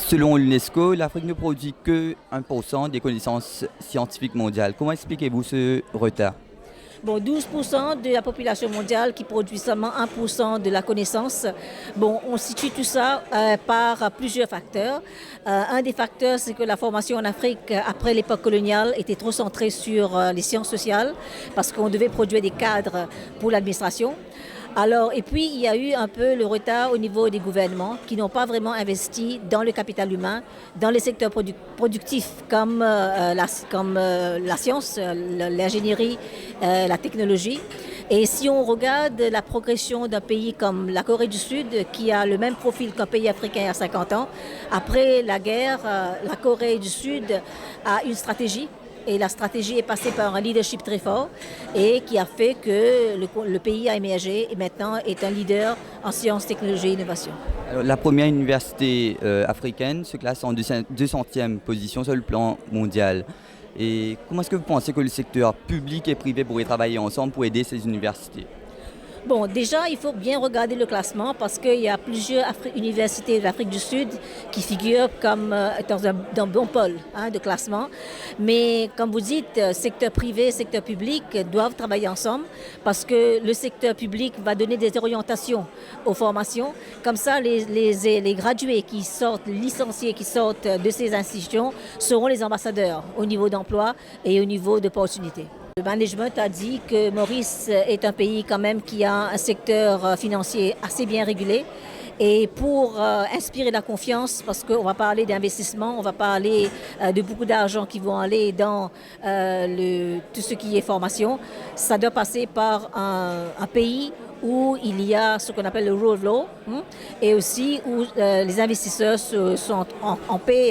Selon l'UNESCO, l'Afrique ne produit que 1% des connaissances scientifiques mondiales. Comment expliquez-vous ce retard? Bon, 12% de la population mondiale qui produit seulement 1% de la connaissance. Bon, on situe tout ça par plusieurs facteurs. Un des facteurs, c'est que la formation en Afrique, après l'époque coloniale, était trop centrée sur les sciences sociales parce qu'on devait produire des cadres pour l'administration. Alors, et puis, il y a eu un peu le retard au niveau des gouvernements qui n'ont pas vraiment investi dans le capital humain, dans les secteurs productifs comme la science, l'ingénierie, la technologie. Et si on regarde la progression d'un pays comme la Corée du Sud, qui a le même profil qu'un pays africain il y a 50 ans, après la guerre, la Corée du Sud a une stratégie. Et la stratégie est passée par un leadership très fort et qui a fait que le pays a émergé et maintenant est un leader en sciences, technologies et innovation. Alors, la première université africaine se classe en 200e position sur le plan mondial. Et comment est-ce que vous pensez que le secteur public et privé pourraient travailler ensemble pour aider ces universités? Bon, déjà, il faut bien regarder le classement parce qu'il y a plusieurs universités d'Afrique du Sud qui figurent comme dans un bon pôle de classement. Mais comme vous dites, secteur privé, secteur public doivent travailler ensemble parce que le secteur public va donner des orientations aux formations. Comme ça, les gradués qui sortent, les licenciés qui sortent de ces institutions seront les ambassadeurs au niveau d'emploi et au niveau d'opportunités. Le management a dit que Maurice est un pays quand même qui a un secteur financier assez bien régulé. Et pour inspirer la confiance, parce qu'on va parler d'investissement, on va parler de beaucoup d'argent qui vont aller dans tout ce qui est formation, ça doit passer par un pays où il y a ce qu'on appelle le rule of law et aussi où les investisseurs sont en paix,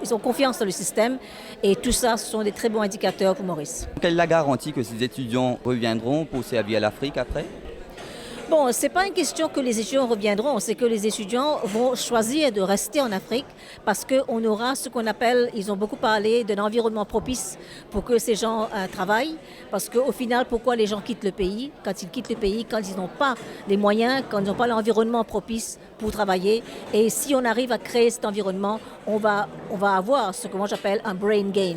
ils ont confiance dans le système et tout ça, ce sont des très bons indicateurs pour Maurice. Quelle est la garantie que ces étudiants reviendront pour servir l'Afrique après? Bon, ce n'est pas une question que les étudiants reviendront, c'est que les étudiants vont choisir de rester en Afrique parce qu'on aura ce qu'on appelle, ils ont beaucoup parlé d'un environnement propice pour que ces gens travaillent. Parce qu'au final, pourquoi les gens quittent le pays? Quand ils quittent le pays, quand ils n'ont pas les moyens, quand ils n'ont pas l'environnement propice pour travailler. Et si on arrive à créer cet environnement, on va avoir ce que moi j'appelle un brain gain.